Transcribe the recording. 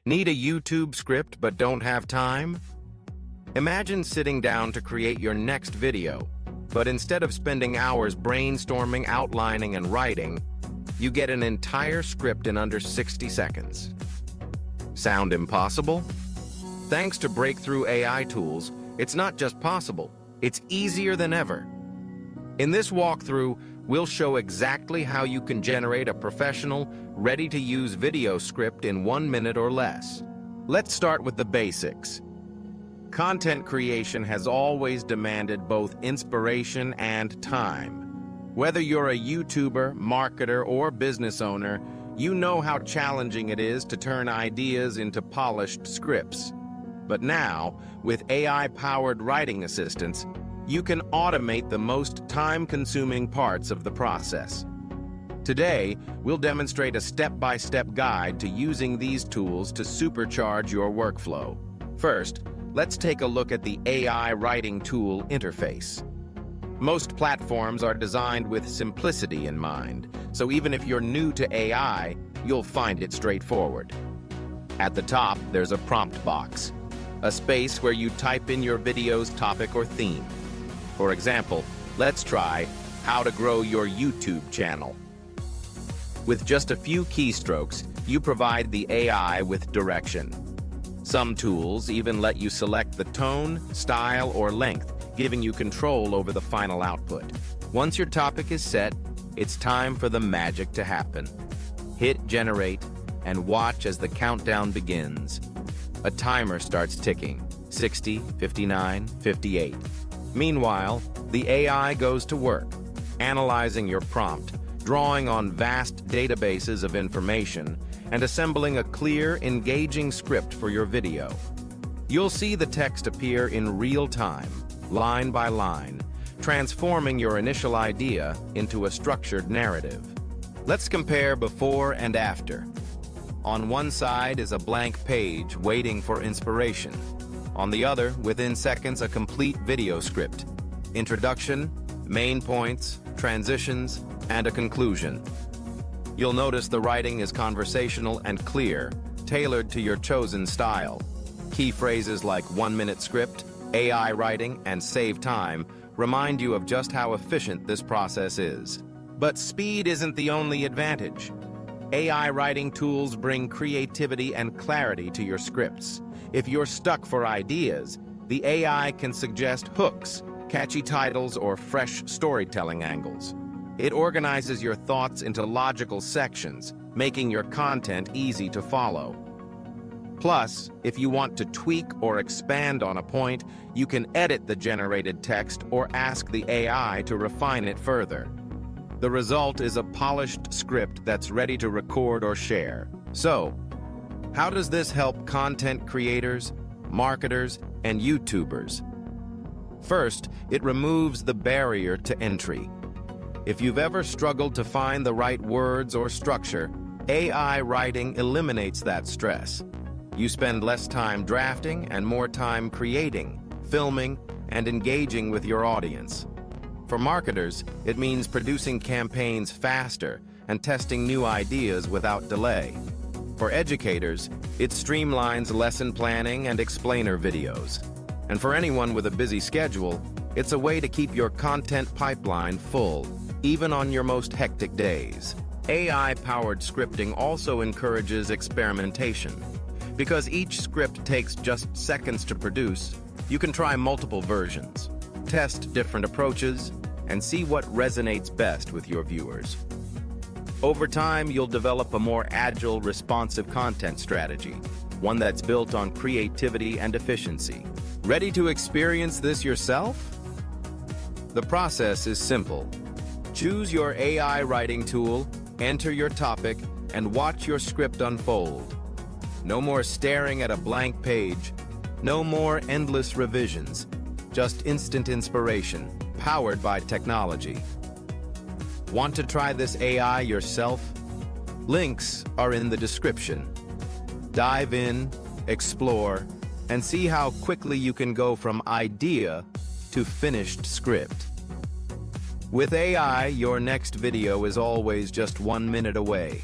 Need a YouTube script but don't have time? Imagine sitting down to create your next video, but instead of spending hours brainstorming, outlining, and writing, you get an entire script in under 60 seconds. Sound impossible? Thanks to breakthrough AI tools, it's not just possible, it's easier than ever. In this walkthrough, we'll show exactly how you can generate a professional, ready-to-use video script in 1 minute or less. Let's start with the basics. Content creation has always demanded both inspiration and time. Whether you're a YouTuber, marketer, or business owner, you know how challenging it is to turn ideas into polished scripts. But now, with AI-powered writing assistants, you can automate the most time-consuming parts of the process. Today, we'll demonstrate a step-by-step guide to using these tools to supercharge your workflow. First, let's take a look at the AI writing tool interface. Most platforms are designed with simplicity in mind, so even if you're new to AI, you'll find it straightforward. At the top, there's a prompt box, a space where you type in your video's topic or theme. For example, let's try how to grow your YouTube channel. With just a few keystrokes, you provide the AI with direction. Some tools even let you select the tone, style, or length, giving you control over the final output. Once your topic is set, it's time for the magic to happen. Hit generate and watch as the countdown begins. A timer starts ticking, 60, 59, 58. Meanwhile, the AI goes to work, analyzing your prompt, drawing on vast databases of information, and assembling a clear, engaging script for your video. You'll see the text appear in real time, line by line, transforming your initial idea into a structured narrative. Let's compare before and after. On one side is a blank page waiting for inspiration. On the other, within seconds, a complete video script. Introduction, main points, transitions, and a conclusion. You'll notice the writing is conversational and clear, tailored to your chosen style. Key phrases like 1-minute script, AI writing, and save time remind you of just how efficient this process is. But speed isn't the only advantage. AI writing tools bring creativity and clarity to your scripts. If you're stuck for ideas, the AI can suggest hooks, catchy titles, or fresh storytelling angles. It organizes your thoughts into logical sections, making your content easy to follow. Plus, if you want to tweak or expand on a point, you can edit the generated text or ask the AI to refine it further. The result is a polished script that's ready to record or share. So, how does this help content creators, marketers, and YouTubers? First, it removes the barrier to entry. If you've ever struggled to find the right words or structure, AI writing eliminates that stress. You spend less time drafting and more time creating, filming, and engaging with your audience. For marketers, it means producing campaigns faster and testing new ideas without delay. For educators, it streamlines lesson planning and explainer videos. And for anyone with a busy schedule, it's a way to keep your content pipeline full, even on your most hectic days. AI-powered scripting also encourages experimentation. Because each script takes just seconds to produce, you can try multiple versions, test different approaches, and see what resonates best with your viewers. Over time, you'll develop a more agile, responsive content strategy, one that's built on creativity and efficiency. Ready to experience this yourself? The process is simple. Choose your AI writing tool, enter your topic, and watch your script unfold. No more staring at a blank page. No more endless revisions. Just instant inspiration, powered by technology. Want to try this AI yourself? Links are in the description. Dive in, explore, and see how quickly you can go from idea to finished script. With AI, your next video is always just 1 minute away.